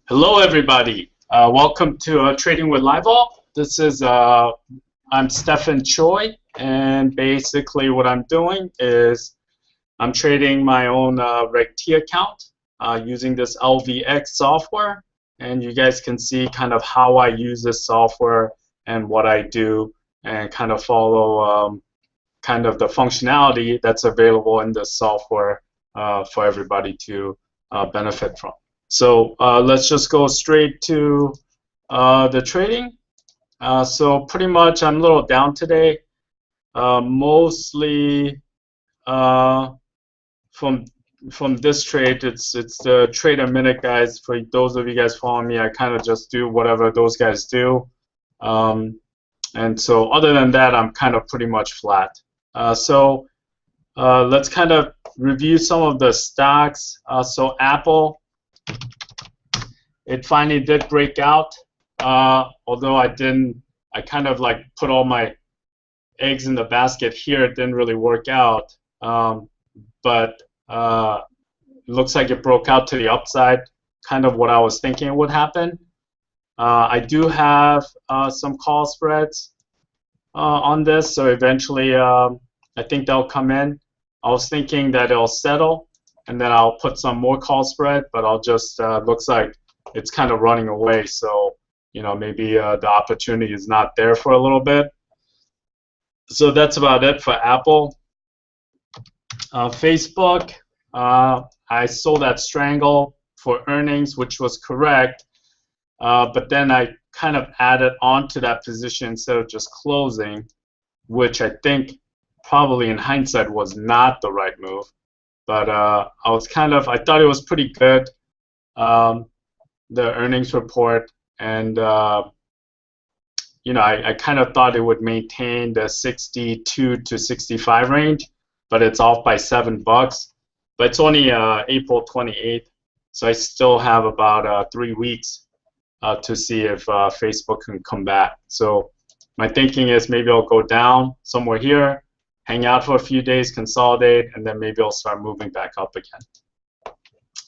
Hello, everybody. Welcome to Trading with Livevol. This is I'm Stephen Choi, and basically what I'm doing is I'm trading my own Reg T account using this LVX software, and you guys can see kind of how I use this software and what I do, and kind of follow kind of the functionality that's available in this software for everybody to benefit from. So let's just go straight to the trading. So pretty much I'm a little down today, mostly from this trade. It's the trader minute guys. For those of you guys following me, I kind of just do whatever those guys do. And so other than that, I'm kind of pretty much flat. So let's kind of review some of the stocks. So Apple, it finally did break out, although I kind of like put all my eggs in the basket here. It didn't really work out, but it looks like it broke out to the upside, kind of what I was thinking would happen. I do have some call spreads on this, so eventually I think they'll come in. I was thinking that it'll settle, and then I'll put some more call spread, but I'll just, looks like it's kind of running away, so maybe the opportunity is not there for a little bit. So that's about it for Apple. Facebook, I sold that strangle for earnings, which was correct, but then I kind of added on to that position instead of just closing, which I think probably in hindsight was not the right move. But I thought it was pretty good, the earnings report, and I kind of thought it would maintain the 62 to 65 range, but it's off by $7. But it's only April 28th, so I still have about 3 weeks to see if Facebook can come back. So my thinking is maybe I'll go down somewhere here, hang out for a few days, consolidate, and then maybe I'll start moving back up again.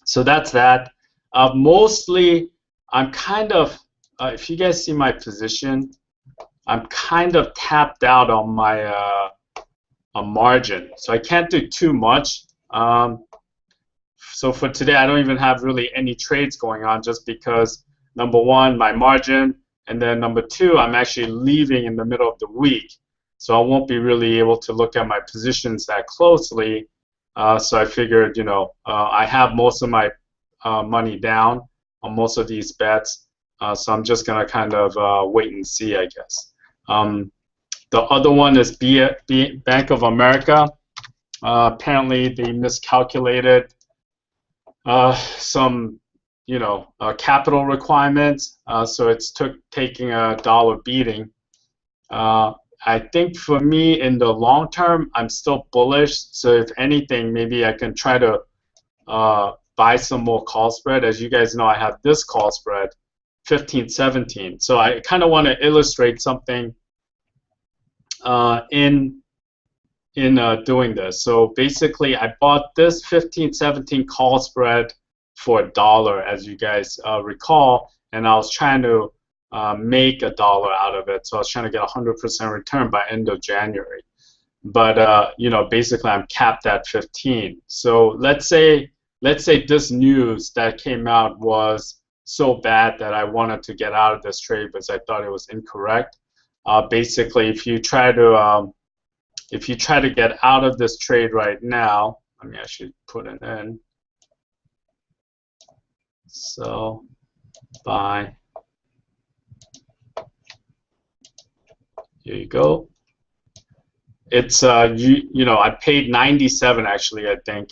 So that's that. Mostly, I'm kind of, if you guys see my position, I'm kind of tapped out on my margin. So I can't do too much. So for today, I don't even have really any trades going on just because, number one, my margin, and then number two, I'm actually leaving in the middle of the week. So I won't be really able to look at my positions that closely. So I figured, I have most of my money down on most of these bets. So I'm just going to kind of wait and see, I guess. The other one is Bank of America. Apparently, they miscalculated some, capital requirements. So it's taking a dollar beating. I think for me, in the long term, I'm still bullish. So if anything, maybe I can try to buy some more call spread. As you guys know, I have this call spread, 15-17. So I kind of want to illustrate something in doing this. So basically, I bought this 15-17 call spread for $1, as you guys recall, and I was trying to make $1 out of it. So I was trying to get 100% return by end of January. But basically I'm capped at 15. So let's say this news that came out was so bad that I wanted to get out of this trade because I thought it was incorrect. Basically, if you try to get out of this trade right now, let me actually put it in. So buy. Here you go. It's I paid 97 actually, I think.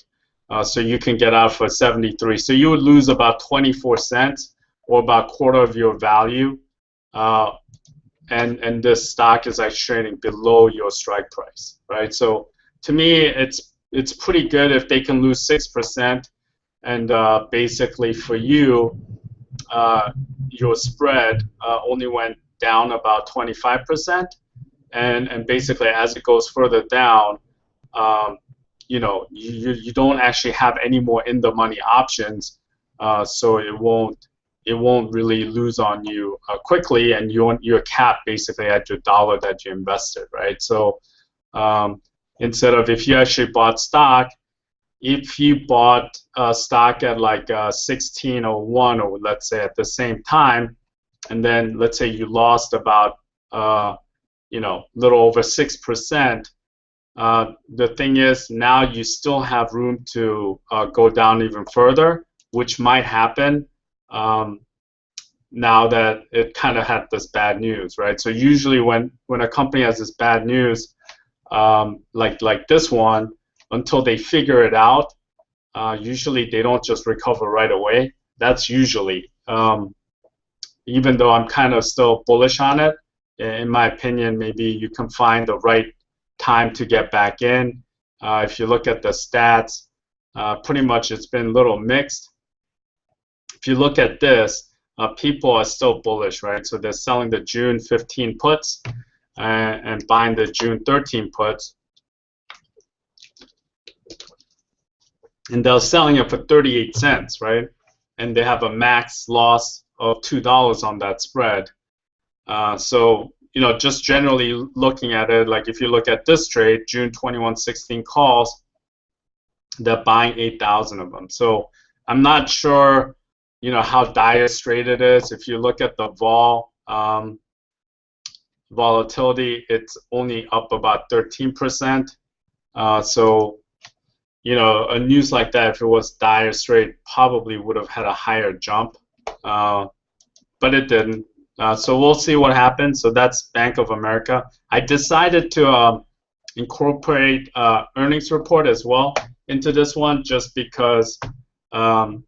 So you can get out for 73. So you would lose about 24 cents or about a quarter of your value. And this stock is like trading below your strike price, right? So to me, it's pretty good if they can lose 6%, and basically for you, your spread only went down about 25%, and basically as it goes further down, you don't actually have any more in the money options so it won't really lose on you quickly, and you're capped basically at your dollar that you invested, right? So instead of, if you actually bought stock, if you bought stock at like 1601, or let's say at the same time, and then let's say you lost about little over 6%, the thing is, now you still have room to go down even further, which might happen now that it kind of had this bad news, right? So usually when a company has this bad news, like this one, until they figure it out, usually they don't just recover right away. That's usually, even though I'm kind of still bullish on it, in my opinion, maybe you can find the right time to get back in. If you look at the stats, pretty much it's been a little mixed. If you look at this, people are still bullish, right? So they're selling the June 15 puts and buying the June 13 puts. And they're selling it for 38 cents, right? And they have a max loss of $2 on that spread. So, just generally looking at it, like if you look at this trade, June 21.16 calls, they're buying 8,000 of them. So I'm not sure, how dire straight it is. If you look at the vol volatility, it's only up about 13%. So, a news like that, if it was dire straight, probably would have had a higher jump, but it didn't. So we'll see what happens. So that's Bank of America. I decided to incorporate earnings report as well into this one, just because there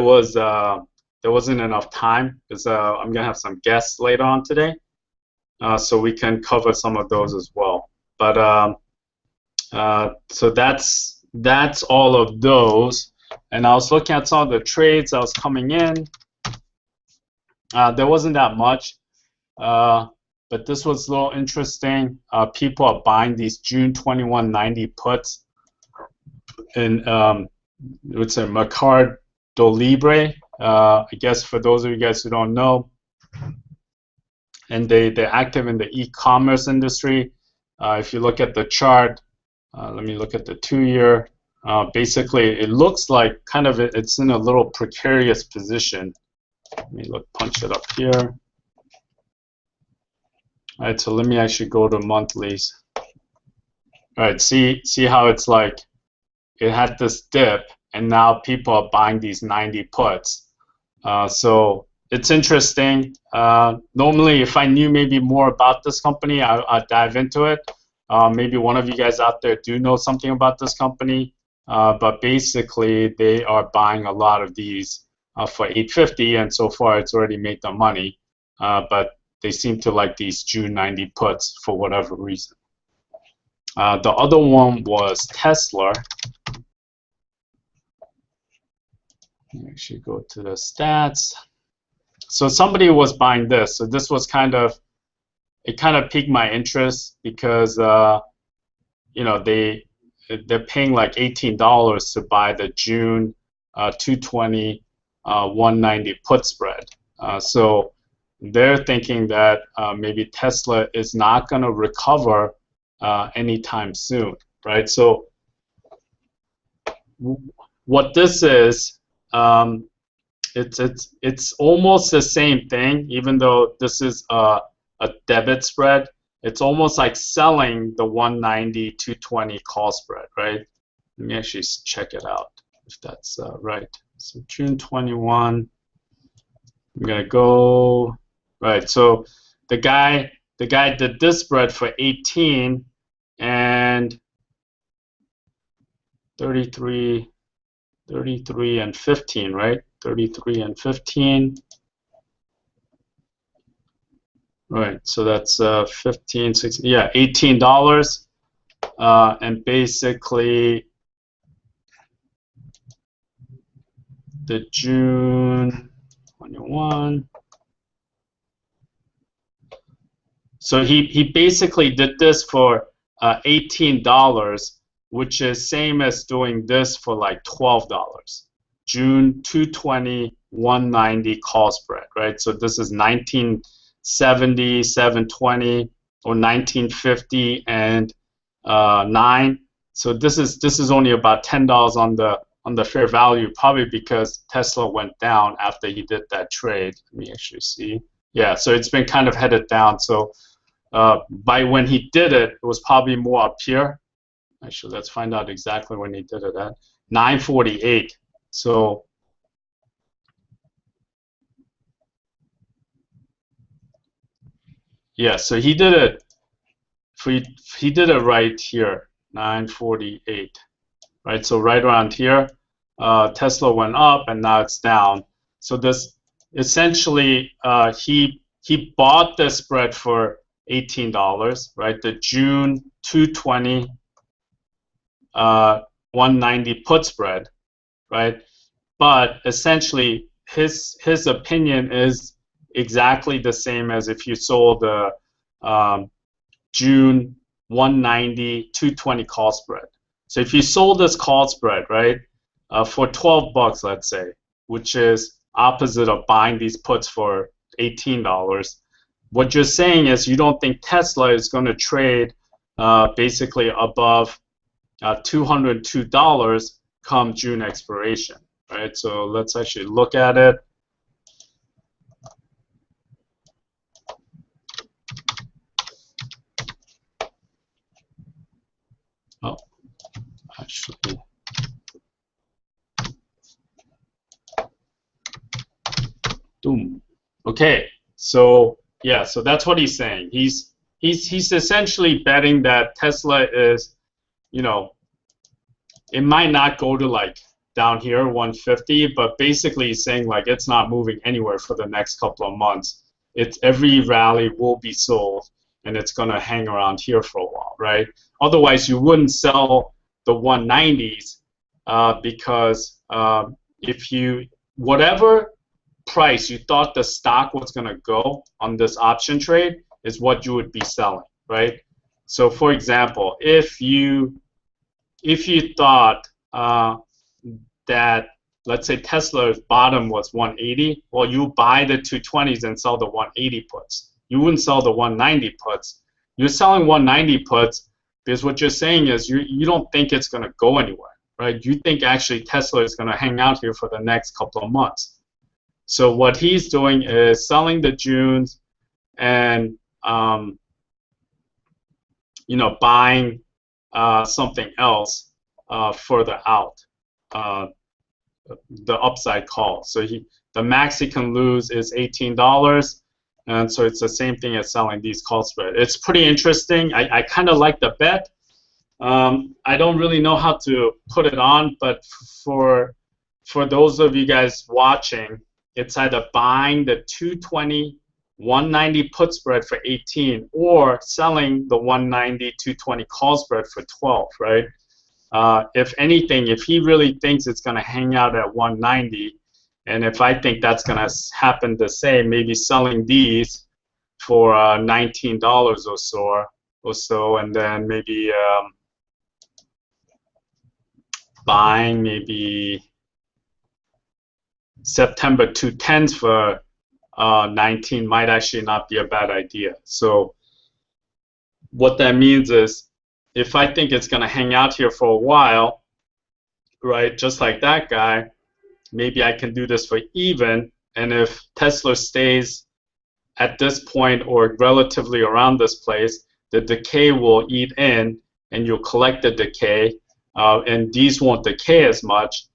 wasn't enough time, because I'm gonna have some guests later on today, so we can cover some of those as well. But so that's all of those. And I was looking at some of the trades that was coming in. There wasn't that much, but this was a little interesting. People are buying these June 21.90 puts in it's a Mercado Libre. I guess for those of you guys who don't know, and they're active in the e-commerce industry. If you look at the chart, let me look at the 2-year. Basically, it looks like kind of it's in a little precarious position. Let me punch it up here. All right, so let me actually go to monthlies. All right, see how it's like it had this dip, and now people are buying these 90 puts. So it's interesting. Normally, if I knew maybe more about this company, I'd dive into it. Maybe one of you guys out there do know something about this company, but basically they are buying a lot of these for $8.50, and so far it's already made them money, but they seem to like these June 90 puts for whatever reason. The other one was Tesla. Let me actually go to the stats. So somebody was buying this, so this was kind of piqued my interest, because they're paying like $18 to buy the June 220 190 put spread. So they're thinking that maybe Tesla is not going to recover anytime soon, right? So what this is, it's almost the same thing, even though this is a debit spread. It's almost like selling the 190 220 call spread, right? Let me actually check it out if that's right. So June 21, I'm gonna go right. So the guy did this spread for 18 and 33 and 15, right? 33 and 15. Right. So that's 15, 16, yeah, $18, and basically the June 21. So he basically did this for $18, which is same as doing this for like $12, June 220 190 call spread, right? So this is 1970 720 or 1950 and 9. So this is only about $10 on the fair value, probably because Tesla went down after he did that trade. Let me actually see. Yeah, so it's been kind of headed down. So by when he did it, it was probably more up here. Actually, let's find out exactly when he did it at 948. So yeah, so he did it. He did it right here, 948. Right, so right around here, Tesla went up and now it's down. So this essentially he bought the spread for $18, right? The June 220 190 put spread, right? But essentially his opinion is exactly the same as if you sold the June 190 220 call spread. So if you sold this call spread, right, for 12 bucks, let's say, which is opposite of buying these puts for $18, what you're saying is you don't think Tesla is going to trade basically above $202 come June expiration, right? So let's actually look at it. Oh, actually. Boom. Okay, so yeah, so that's what he's saying. He's essentially betting that Tesla is, you know, it might not go to like down here 150, but basically he's saying like it's not moving anywhere for the next couple of months. It's every rally will be sold and it's gonna hang around here for a while, right? Otherwise you wouldn't sell the 190s because if you whatever price you thought the stock was going to go on this option trade is what you would be selling, right? So for example, if you thought that, let's say Tesla's bottom was 180, well, you buy the 220s and sell the 180 puts. You wouldn't sell the 190 puts. You're selling 190 puts because what you're saying is you don't think it's going to go anywhere, right? You think actually Tesla is going to hang out here for the next couple of months. So what he's doing is selling the Junes and you know, buying something else further out, the upside call. So the max he can lose is $18, and so it's the same thing as selling these call spread. It's pretty interesting. I kind of like the bet. I don't really know how to put it on, but for those of you guys watching, it's either buying the 220 190 put spread for 18 or selling the 190 220 call spread for 12, right? If anything, if he really thinks it's going to hang out at 190, and if I think that's going to happen the same, maybe selling these for $19 or so, and then maybe buying maybe September 210s for 19 might actually not be a bad idea. So what that means is if I think it's going to hang out here for a while, right, just like that guy, maybe I can do this for even, and if Tesla stays at this point or relatively around this place, the decay will eat in and you'll collect the decay, and these won't decay as much,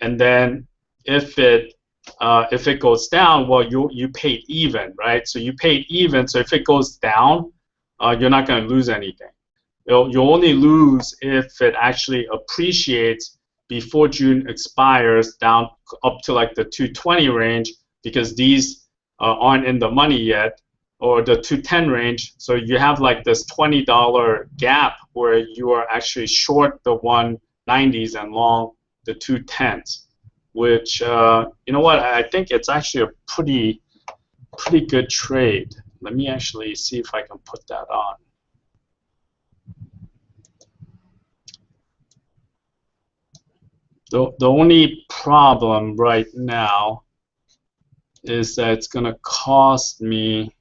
and then if it goes down, well, you paid even, right? So you paid even. So if it goes down, you're not going to lose anything. You'll only lose if it actually appreciates before June expires down up to like the 220 range, because these aren't in the money yet, or the 210 range. So you have like this $20 gap where you are actually short the 190s and long the 210s. Which, you know what, I think it's actually a pretty good trade. Let me actually see if I can put that on. The only problem right now is that it's gonna cost me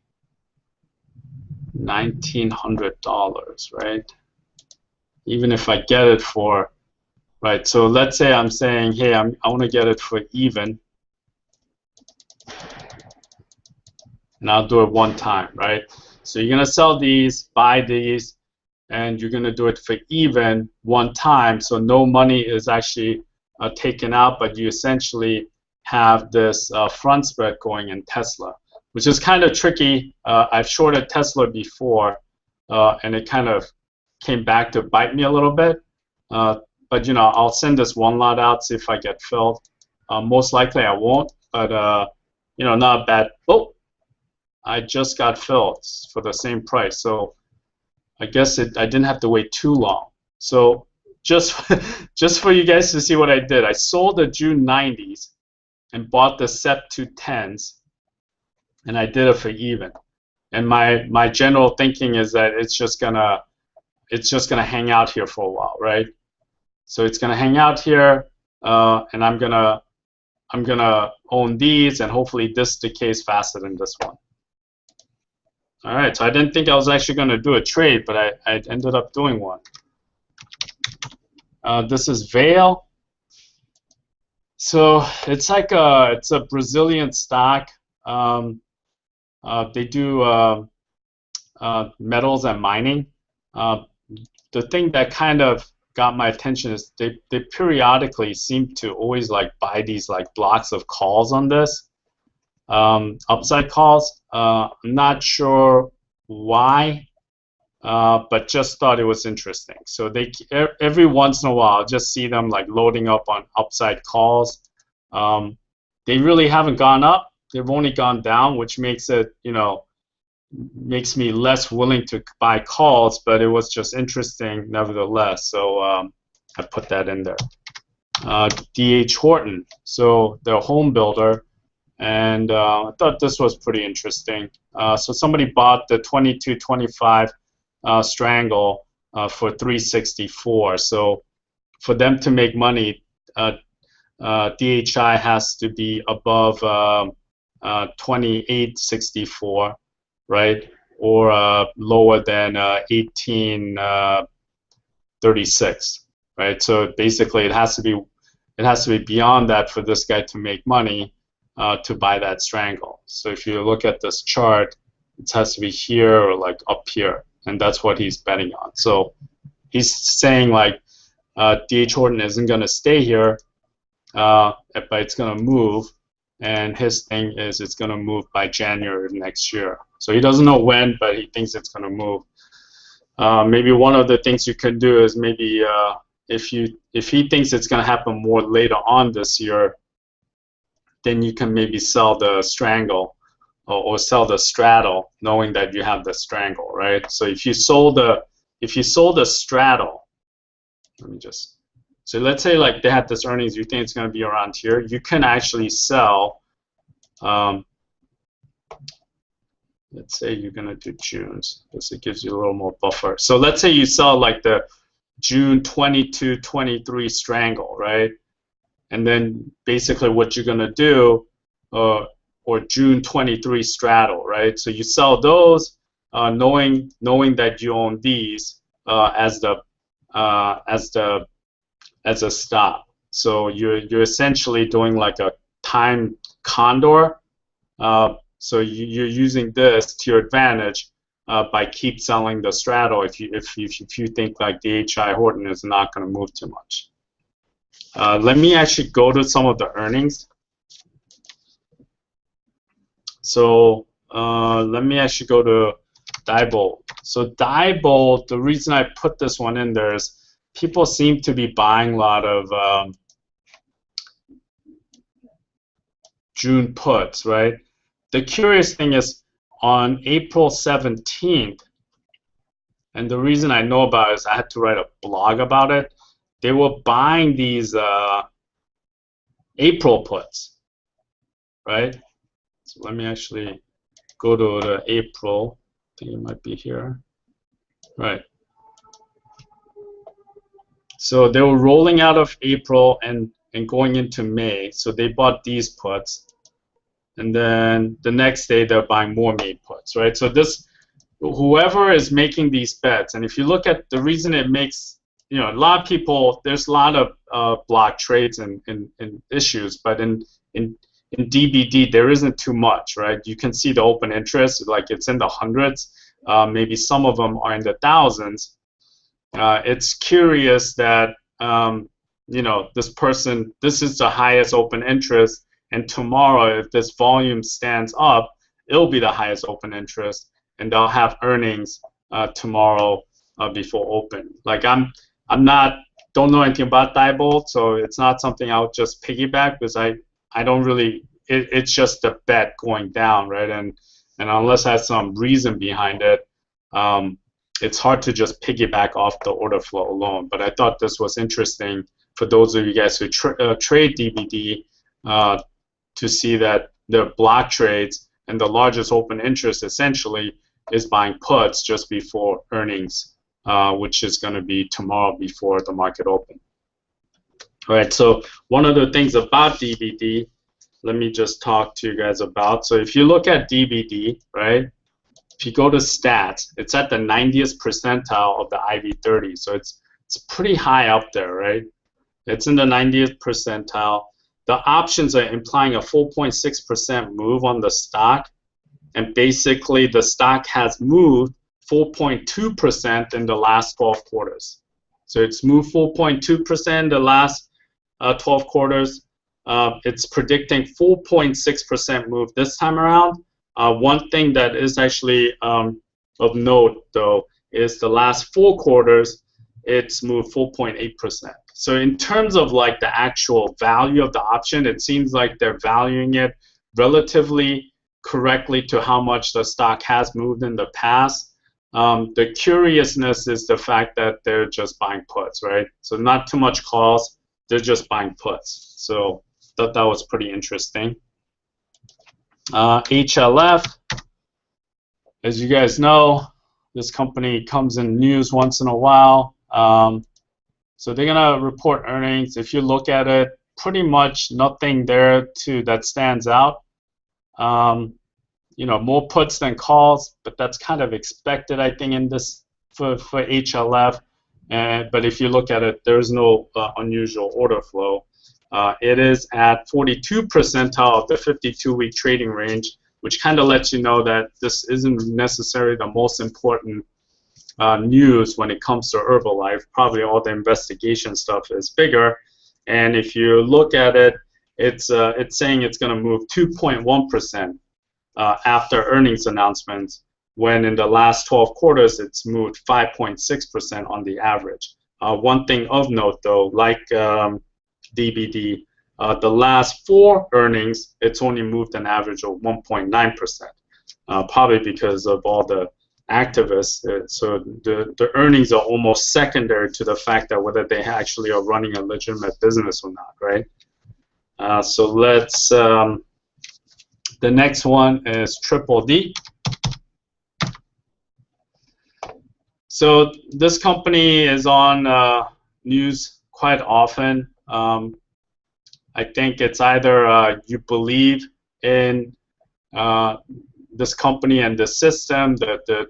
$1,900, right? Even if I get it for, right, so let's say I'm saying, hey, I want to get it for even, and I'll do it one time, right? So you're gonna sell these, buy these, and you're gonna do it for even one time, so no money is actually taken out, but you essentially have this front spread going in Tesla, which is kind of tricky. I've shorted Tesla before, and it kind of came back to bite me a little bit. But you know, I'll send this one lot out, see if I get filled. Most likely I won't, but you know, not bad. Oh, I just got filled for the same price, so I guess I didn't have to wait too long. So just just for you guys to see what I did, I sold the June 90s and bought the Sep 210s, and I did it for even. And my general thinking is that it's just gonna hang out here for a while, right? So it's gonna hang out here, and I'm gonna own these, and hopefully this decays faster than this one. All right, so I didn't think I was actually gonna do a trade, but I ended up doing one. This is VALE. So it's like it's a Brazilian stock. They do metals and mining. The thing that kind of got my attention is they periodically seem to always like buy these like blocks of calls on this, upside calls. I'm not sure why, but just thought it was interesting. So they every once in a while, I'll just see them like loading up on upside calls. They really haven't gone up. They've only gone down, which makes it, you know, makes me less willing to buy calls, but it was just interesting nevertheless. So I put that in there. D.H. Horton, so they're a home builder, and I thought this was pretty interesting. So somebody bought the 2225 strangle for 364. So for them to make money, DHI has to be above 2864, right, or lower than 1836, right? So basically, it has to be beyond that for this guy to make money to buy that strangle. So if you look at this chart, it has to be here or like up here, and that's what he's betting on. So he's saying like D.H. Horton isn't going to stay here, but it's going to move. And his thing is it's going to move by January of next year. So he doesn't know when, but he thinks it's going to move. Maybe one of the things you could do is maybe if he thinks it's going to happen more later on this year, then you can maybe sell the strangle or sell the straddle, knowing that you have the strangle, right? So if you sold the straddle, let me just. So let's say like they had this earnings, you think it's going to be around here, you can actually sell, let's say you're going to do June's, because it gives you a little more buffer. So let's say you sell like the June 22, 23 strangle, right? And then basically what you're going to do, or June 23 straddle, right? So you sell those, knowing that you own these as a stop. So you're essentially doing like a time condor. So you're using this to your advantage by keep selling the straddle if you think like DHI Horton is not going to move too much. Let me actually go to some of the earnings. So let me actually go to Diebold. So Diebold, the reason I put this one in there is people seem to be buying a lot of June puts, right? The curious thing is on April 17th, and the reason I know about it is I had to write a blog about it. They were buying these April puts, right? So let me actually go to the April. I think it might be here. Right. So they were rolling out of April, and and going into May. So they bought these puts, and then the next day they're buying more May puts, right? So this, whoever is making these bets, and if you look at the reason it makes, you know, a lot of people, there's a lot of block trades and issues, but in DBD there isn't too much, right? You can see the open interest, like it's in the hundreds, maybe some of them are in the thousands. It's curious that you know, this person, this is the highest open interest, and tomorrow if this volume stands up, it'll be the highest open interest, and they'll have earnings tomorrow before open. Like I'm not, don't know anything about Diebold, so it's not something I'll just piggyback, because I don't really, it's just a bet going down, right? And unless I have some reason behind it, it's hard to just piggyback off the order flow alone. But I thought this was interesting for those of you guys who trade DBD to see that the block trades and the largest open interest essentially is buying puts just before earnings, which is going to be tomorrow before the market open. All right, so one of the things about DBD, let me just talk to you guys about. So if you look at DBD, right, if you go to stats, it's at the 90th percentile of the IV30, so it's pretty high up there, right? It's in the 90th percentile. The options are implying a 4.6% move on the stock, and basically the stock has moved 4.2% in the last 12 quarters. So it's moved 4.2% in the last 12 quarters. It's predicting 4.6% move this time around. One thing that is actually of note, though, is the last 4 quarters, it's moved 4.8%. So in terms of like the actual value of the option, it seems like they're valuing it relatively correctly to how much the stock has moved in the past. The curiousness is the fact that they're just buying puts, right? So not too much calls, they're just buying puts. So thought that was pretty interesting. HLF, as you guys know, this company comes in news once in a while. So they're gonna report earnings. If you look at it, pretty much nothing there that stands out. You know, more puts than calls, but that's kind of expected, I think, in this for HLF. But if you look at it, there's no unusual order flow. It is at 42 percentile of the 52-week trading range, which kind of lets you know that this isn't necessarily the most important news when it comes to Herbalife. Probably all the investigation stuff is bigger. And if you look at it, it's saying it's going to move 2.1% after earnings announcements, when in the last 12 quarters it's moved 5.6% on the average. One thing of note, though, like DBD, the last 4 earnings, it's only moved an average of 1.9%, probably because of all the activists. So the earnings are almost secondary to the fact that whether they actually are running a legitimate business or not, right? So let's, the next one is Triple D. So this company is on news quite often. I think it's either you believe in this company and the system, the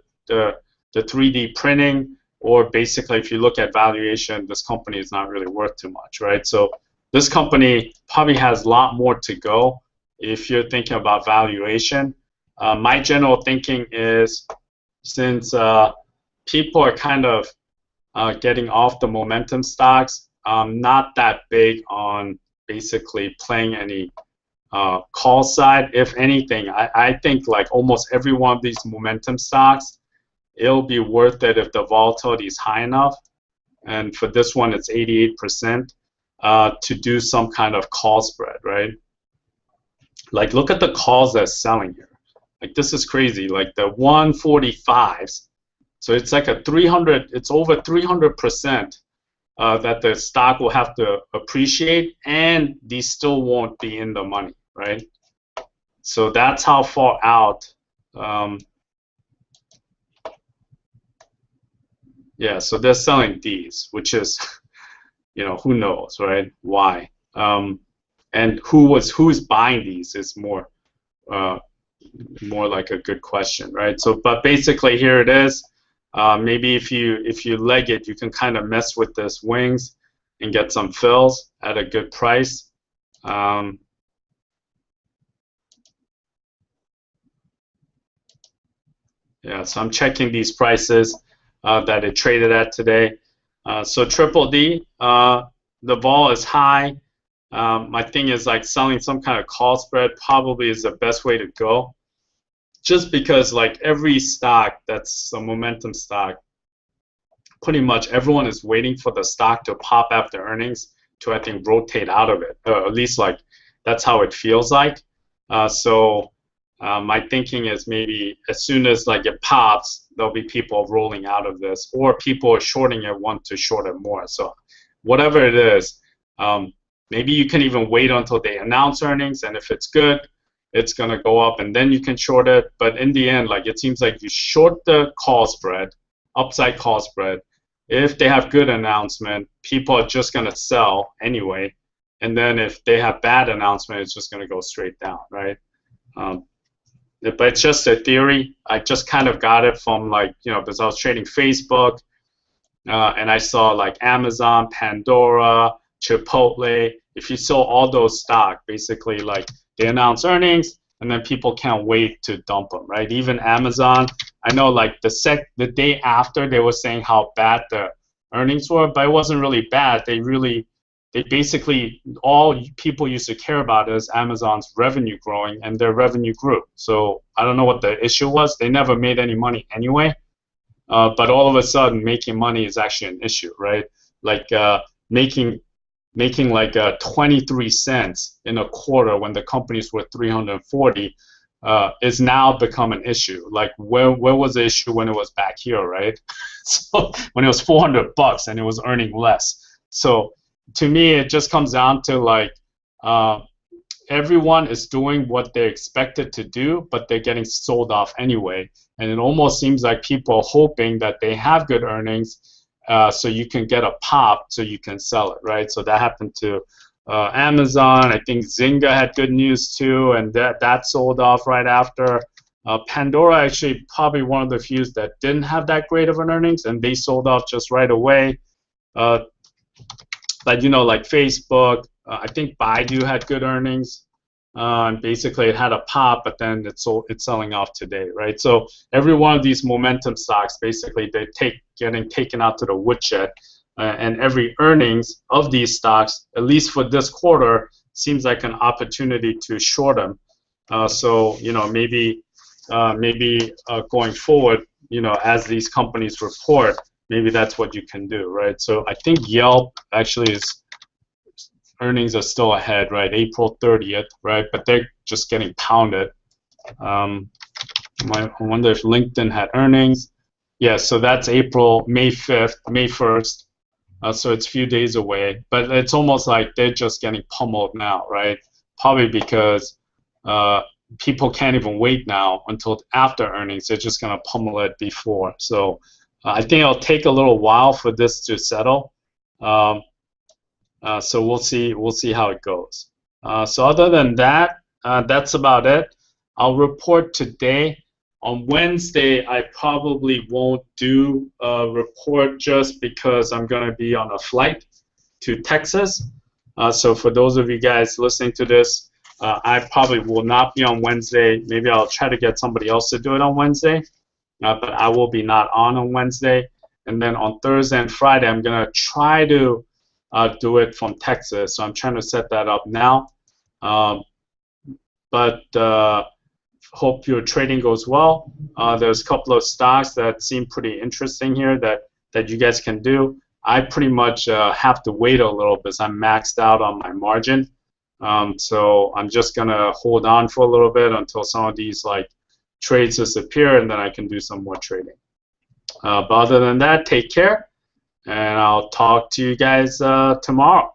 3D printing, or basically if you look at valuation, this company is not really worth too much, right? So this company probably has a lot more to go if you're thinking about valuation. My general thinking is, since people are kind of getting off the momentum stocks, not that big on basically playing any call side. If anything, I think like almost every one of these momentum stocks, it'll be worth it if the volatility is high enough. And for this one, it's 88% to do some kind of call spread, right? Like, look at the calls that's selling here. Like, this is crazy. Like the 145s. So it's like a 300. It's over 300%. That the stock will have to appreciate, and these still won't be in the money, right? So that's how far out. Yeah, so they're selling these, which is, you know, who knows, right? Why? And who's buying these is more like a good question, right? So, but basically here it is. Maybe if you leg it, you can kind of mess with this wings and get some fills at a good price. Yeah, so I'm checking these prices that it traded at today. So triple D, the vol is high. My thing is like selling some kind of call spread probably is the best way to go. Just because like every stock that's a momentum stock, pretty much everyone is waiting for the stock to pop after earnings to, I think, rotate out of it. At least like that's how it feels like. So my thinking is maybe as soon as like it pops, there'll be people rolling out of this, or people are shorting it want to short it more. So whatever it is, maybe you can even wait until they announce earnings, and if it's good, it's gonna go up, and then you can short it. But in the end, like it seems like you short the call spread, upside call spread. If they have good announcement, people are just gonna sell anyway, and then if they have bad announcement, it's just gonna go straight down, right? But it's just a theory. I just kind of got it from like, because I was trading Facebook, and I saw like Amazon, Pandora, Chipotle. If you saw all those stock, basically like they announce earnings and then people can't wait to dump them, right? Even Amazon, I know like the day after they were saying how bad the earnings were, but it wasn't really bad. They basically, all people used to care about is Amazon's revenue growing, and their revenue grew. So I don't know what the issue was. They never made any money anyway. But all of a sudden, making money is actually an issue, right? Like making like 23 cents in a quarter when the company's worth 340 is now become an issue. Like where was the issue when it was back here, right? So when it was $400 and it was earning less. So to me, it just comes down to like everyone is doing what they're expected to do, but they're getting sold off anyway. And it almost seems like people are hoping that they have good earnings, so you can get a pop so you can sell it, right? So that happened to Amazon. I think Zynga had good news too, and that sold off right after. Pandora actually probably one of the few that didn't have that great of an earnings, and they sold off just right away. But like Facebook, I think Baidu had good earnings. And basically, it had a pop, but then it's selling off today, right? So every one of these momentum stocks, basically, they're getting taken out to the woodshed, and every earnings of these stocks, at least for this quarter, seems like an opportunity to short them. So maybe going forward, as these companies report, maybe that's what you can do, right? So I think Yelp actually earnings are still ahead, right? April 30th, right? But they're just getting pounded. I wonder if LinkedIn had earnings. Yeah, so that's May 5th, May 1st. So it's a few days away. But it's almost like they're just getting pummeled now, right? Probably because people can't even wait now until after earnings. They're just going to pummel it before. So I think it'll take a little while for this to settle. So we'll see how it goes. So other than that, that's about it. I'll report today. On Wednesday, I probably won't do a report just because I'm going to be on a flight to Texas. So for those of you guys listening to this, I probably will not be on Wednesday. Maybe I'll try to get somebody else to do it on Wednesday, but I will be not on Wednesday. And then on Thursday and Friday, I'm going to try to do it from Texas. So I'm trying to set that up now. But hope your trading goes well. There's a couple of stocks that seem pretty interesting here that you guys can do. I pretty much have to wait a little because I'm maxed out on my margin. So I'm just going to hold on for a little bit until some of these like trades disappear, and then I can do some more trading. But other than that, take care, and I'll talk to you guys tomorrow.